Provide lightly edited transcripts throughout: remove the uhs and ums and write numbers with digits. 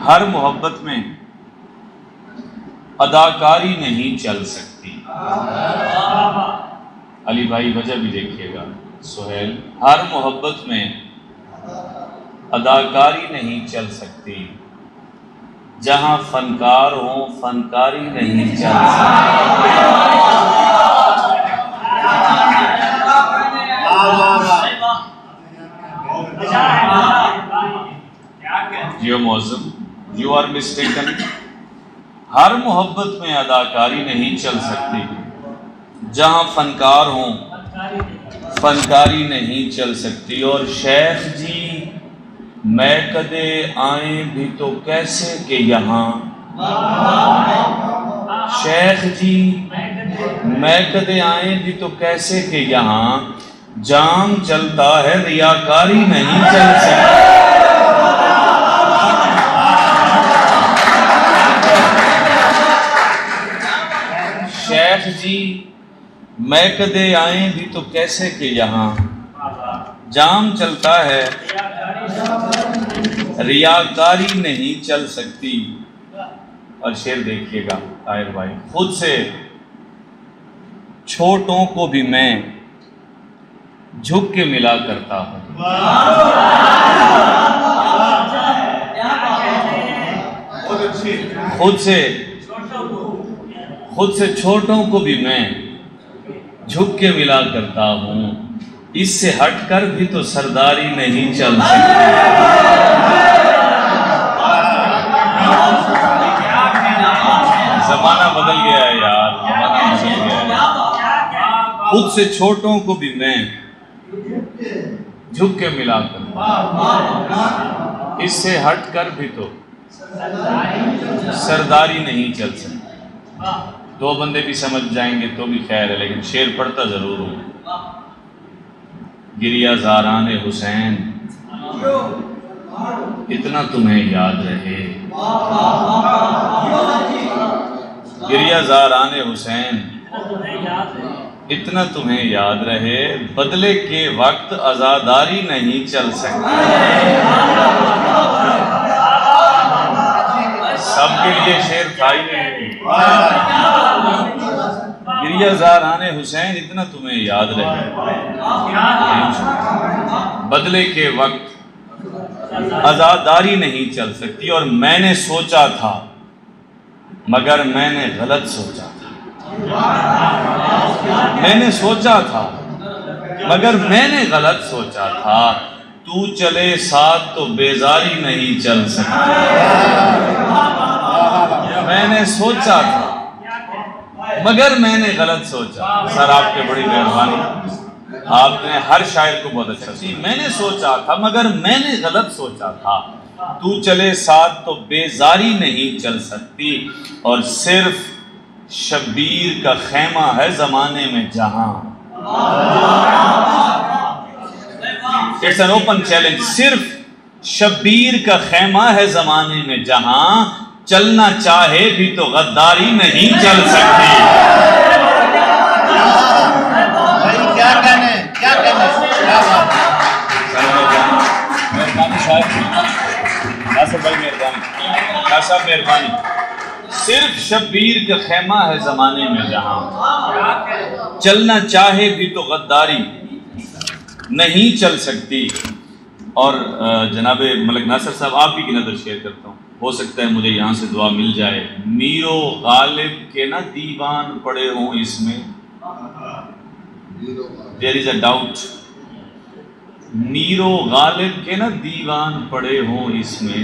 हर मोहब्बत में अदाकारी नहीं चल सकती। अली भाई वजह भी देखिएगा सुहेल, हर मोहब्बत में अदाकारी नहीं चल सकती, जहां फनकार हो फनकारी नहीं चल सकती। जियो मौजूद, यू आर मिस्टेकन। हर मोहब्बत में अदाकारी नहीं चल सकती, जहां फनकार हो फनकारी नहीं चल सकती। और शेख जी मैं कदे आए भी तो कैसे के यहाँ, शेख जी मैं कदे आए भी तो कैसे के यहाँ, जाम चलता है रियाकारी नहीं चल सकती। शेख जी मैं कदे आए भी तो कैसे के यहाँ, जाम चलता है रियाकारी नहीं चल सकती। और शेर देखिएगा ताहिर भाई, खुद से छोटों को भी मैं झुक के मिला करता हूं। खुद से छोटों को भी मैं झुक के मिला करता हूं, इससे हटकर भी तो सरदारी नहीं चल सकती। जमाना बदल गया है यार, जमाना बदल गया है। खुद से छोटों को भी मैं झुक के मिला करता हूं, इससे हटकर भी तो सरदारी नहीं चल सकती। दो बंदे भी समझ जाएंगे तो भी खैर है, लेकिन शेर पढ़ता जरूर हूं। गिरिया ज़ारान हुसैन इतना तुम्हें याद रहे, गिरिया ज़ारान हुसैन इतना तुम्हें याद रहे, बदले के वक्त आज़ादारी नहीं चल सकती। सबके लिए शेर था ही नहीं। गिरिया ज़ारान हुसैन इतना तुम्हें याद रहे, बदले के वक्त आज़ादारी नहीं चल सकती। और मैंने सोचा था मगर मैंने गलत सोचा था, मैंने सोचा था मगर मैंने गलत सोचा था, तू चले साथ तो बेजारी नहीं चल सकती। मैंने सोचा था मगर मैंने गलत सोचा। सर आपके बड़ी मेहरबानी, आपने हर शायर को बहुत अच्छा सी। मैंने सोचा था मगर मैंने गलत सोचा था, तू चले साथ तो बेजारी नहीं चल सकती। और सिर्फ शब्बीर का खेमा है जमाने में जहां, इट्स एन ओपन चैलेंज, सिर्फ शब्बीर का खेमा है जमाने में जहां, चलना चाहे भी तो गद्दारी नहीं चल सकती। क्या कहने क्या बात। मेहरबानी साहब, भाई मेहरबानी साहब, मेहरबानी। सिर्फ शब्बीर का खेमा है जमाने में जहां, चलना चाहे भी तो गद्दारी नहीं चल सकती। और जनाब मलिक नासिर साहब आप भी की नजर शेयर करता हूँ, हो सकता है मुझे यहाँ से दुआ मिल जाए। मीरो गालिब के ना दीवान पड़े हों इसमें, देयर इज अ डाउट। मीरो गालिब के ना दीवान पड़े हों इसमें,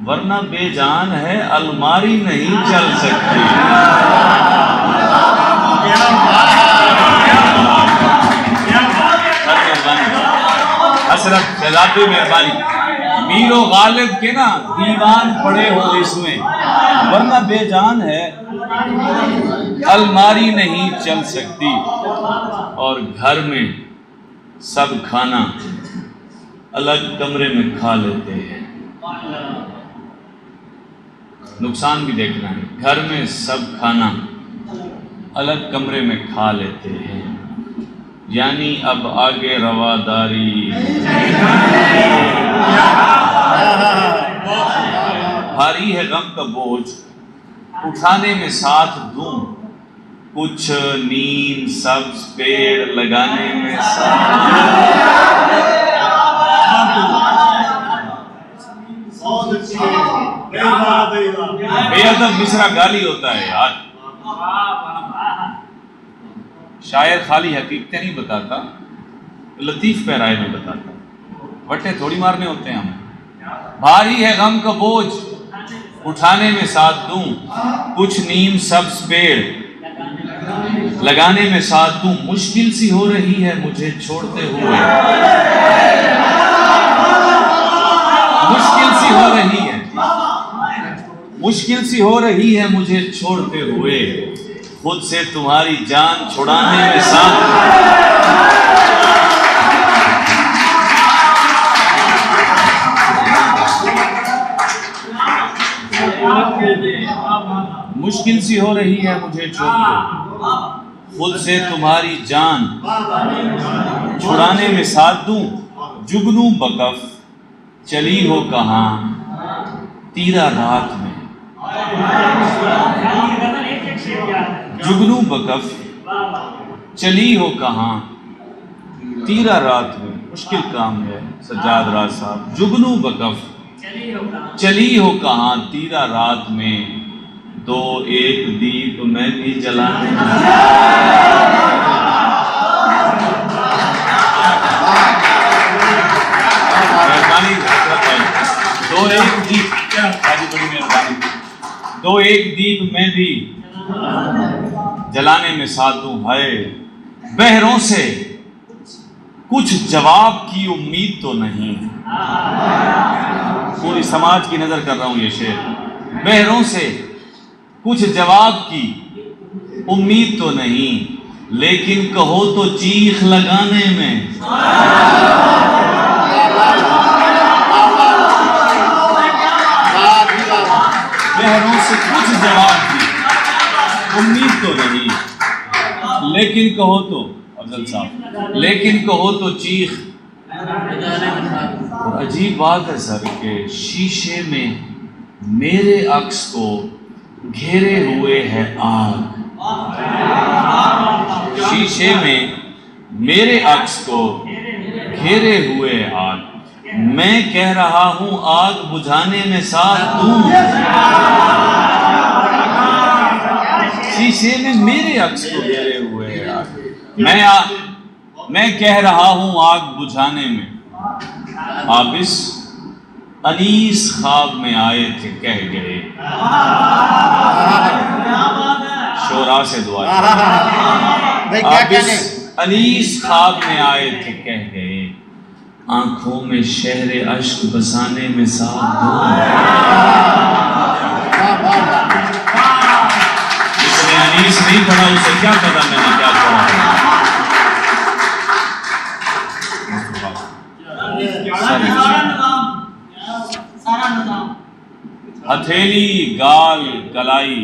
वरना बेजान है अलमारी नहीं चल सकती। हसरत शहजादी मेहरबानी, मीरो गालिब के ना दीवान पड़े हो इसमें, वरना बेजान है अलमारी नहीं चल सकती। और घर में सब खाना अलग कमरे में खा लेते हैं, नुकसान भी देखना है। घर में सब खाना अलग कमरे में खा लेते हैं, यानी अब आगे रवादारी भारी है गम का बोझ, उठाने में साथ दूं, कुछ नीम सब्ज पेड़ लगाने में बेअदब मिसरा गाली होता है यार। शायर खाली हकीकतें नहीं बताता, लतीफ पैराए में बताता, वट्टे थोड़ी मारने होते हैं हमें। भारी है गम का बोझ, उठाने में साथ दूं, कुछ नीम सब्ज पेड़ लगाने में साथ दूं, मुश्किल सी हो रही है मुझे छोड़ते हुए, मुश्किल सी हो रही है, मुश्किल सी हो रही है मुझे छोड़ते हुए, खुद से तुम्हारी जान छुड़ाने में साथ मुश्किल सी हो रही है मुझे छोड़ते, खुद से तुम्हारी जान छुड़ाने में साथ दूं, जुगनू बकफ चली हो कहां तीरा रात में, जुगनू बकफ चली हो कहां तीरा रात में। मुश्किल काम है सज्जाद राज साहब। जुगनू बकफ चली हो कहां तीरा रात में, तो एक दीप मैं भी जलाने मेहरबानी, दो एक दीप, बड़ी मेहरबानी, दो एक दीप मैं भी जलाने में साथ दूं, है बहरों से कुछ जवाब की उम्मीद तो नहीं, पूरी समाज की नजर कर रहा हूं ये शेर, बहरों से कुछ जवाब की उम्मीद तो नहीं, लेकिन कहो तो चीख लगाने में, बहरों से कुछ जवाब की उम्मीद तो नहीं, लेकिन कहो तो अफजल साहब, लेकिन कहो तो चीख। और अजीब बात है सर के शीशे में मेरे अक्स को घेरे हुए है आग, शीशे में मेरे अक्स को घेरे हुए है आग, मैं कह रहा हूं आग बुझाने में साथ दूं, शीशे में मेरे अक्स को घेरे हुए है आग, मैं कह रहा हूं आग बुझाने में। आबिस अनीस ख्वाब में आए थे कह गए, शोरा से दुआ, आबिस अनीस ख्वाब में आए थे कह गए, आंखों में शहरे अश्क बसाने में साथ दूं, जिसने अनीस नहीं पढ़ा उसे क्या पता मैंने क्या पढ़ा। हथेली गाल कलाई,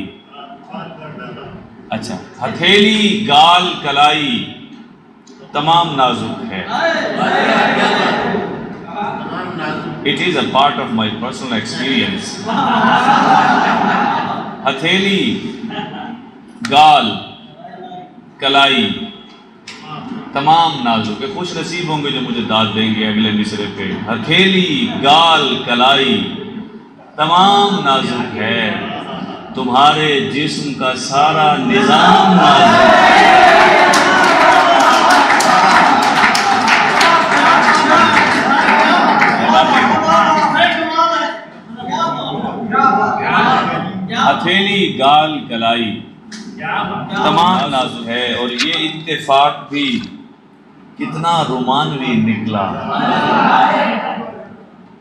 अच्छा हथेली गाल कलाई तमाम नाजुक है, it is a part of my personal experience. हथेली गाल कलाई तमाम नाजुक है, खुश नसीब होंगे जो मुझे दाद देंगे अगले मिसरे पे। हथेली गाल कलाई तमाम नाजुक है, तुम्हारे जिस्म का सारा निजाम नाजुक है। हथेली गाल कलाई तमाम नाजुक है, और ये इत्तेफाक भी कितना रोमानवी निकला।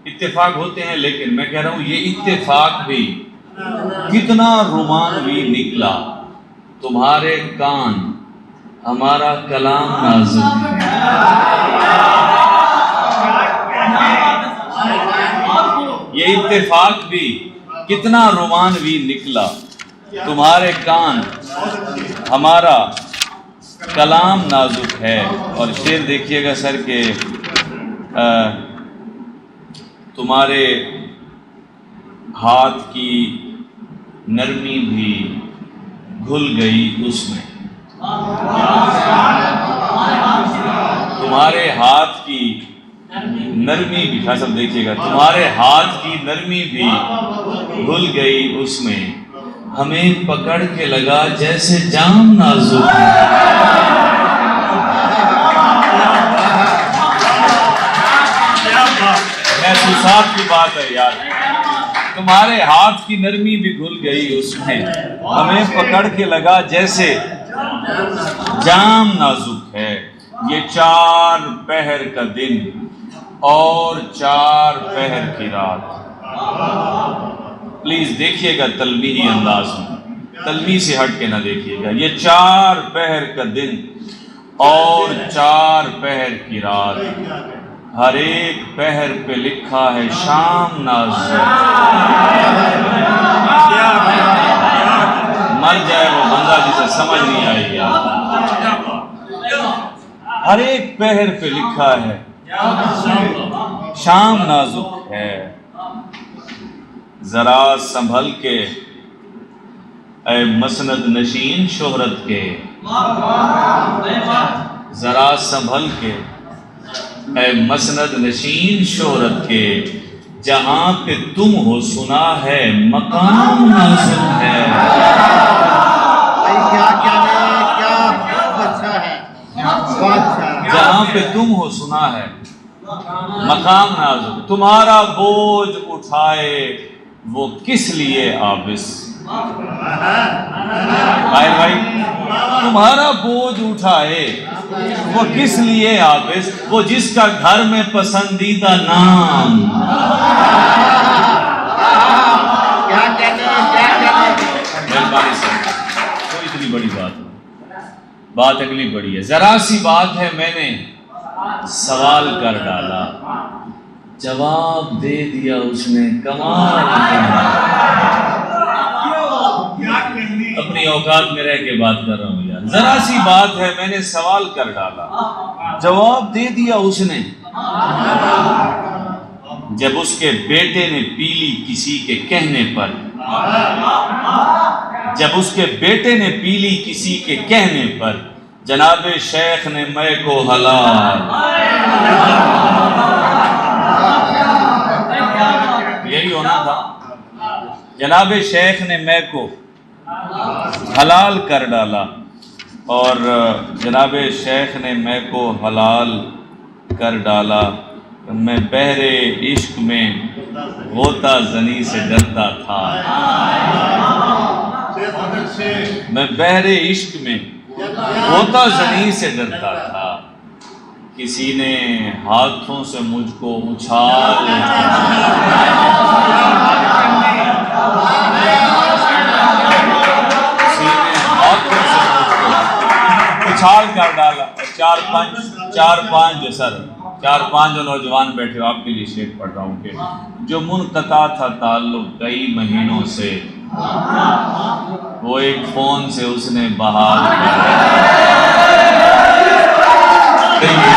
इत्तेफाक होते हैं, लेकिन मैं कह रहा हूं ये इत्तेफाक भी कितना रोमानवी निकला। तुम्हारे कान हमारा कलाम नाजुक है, ये इत्तेफाक भी कितना रोमानवी निकला। तुम्हारे कान हमारा कलाम नाजुक है। और शेर देखिएगा सर के तुम्हारे हाथ की नरमी भी घुल गई उसमें। तुम्हारे हाथ की नरमी भी, खास सब देखिएगा, तुम्हारे हाथ की नरमी भी घुल गई उसमें, हमें पकड़ के लगा जैसे जाम नाजुक है। महसूसात की बात है यार। तुम्हारे हाथ की नरमी भी घुल गई उसमें, हमें पकड़ के लगा जैसे जाम नाजुक है। ये 4 पहर का दिन और 4 पहर की रात। प्लीज देखिएगा तलमीही अंदाज में, तलमी से हट के ना देखिएगा। ये 4 पहर का दिन और 4 पहर की रात, हर एक पहर पे लिखा है शाम नाज़। मर जाए वो बंदा जिसे समझ नहीं आई यार। हर एक पहर पे लिखा है शाम नाजुक है। जरा संभल के ऐ मसनद नशीन शोहरत के, जरा संभल के ऐ मसनद नशीन शोहरत के, जहां पे तुम हो सुना है मकाम नाजुक है। क्या अच्छा है, जहां पे तुम हो सुना है मकाम नाजुक। तुम्हारा बोझ उठाए वो किस लिए आबिस, भाई तुम्हारा बोझ उठाए वो किस लिए आबिस, वो जिसका घर में पसंदीदा नाम। क्या कहने मेहरबानी से तो इतनी बड़ी बात अगली बड़ी है। जरा सी बात है मैंने सवाल कर डाला, जवाब दे दिया उसने कमाल। अपनी औकात में रह के बात कर रहा हूं यार। जरा सी बात है मैंने सवाल कर डाला, जवाब दे दिया उसने। जब उसके बेटे ने पी ली किसी के कहने पर, जब उसके बेटे ने पी ली किसी के कहने पर, जनाबे शेख ने मैं को हलाल। यही होना था। जनाबे शेख ने मैं को हलाल कर डाला और जनाबे शेख ने मैं को हलाल कर डाला। मैं बहरे इश्क में गोता जनी से डरता था, मैं बहरे इश्क में गोता जनी से डरता था। किसी ने हाथों से मुझको उछाल, उछाल कर डाला। 4-5 जो नौजवान बैठे हो आपके लिए शेर पढ़ रहा हूँ कि जो मुनक़ता था ताल्लुक कई महीनों से, वो एक फोन से उसने बहाल कर दिया।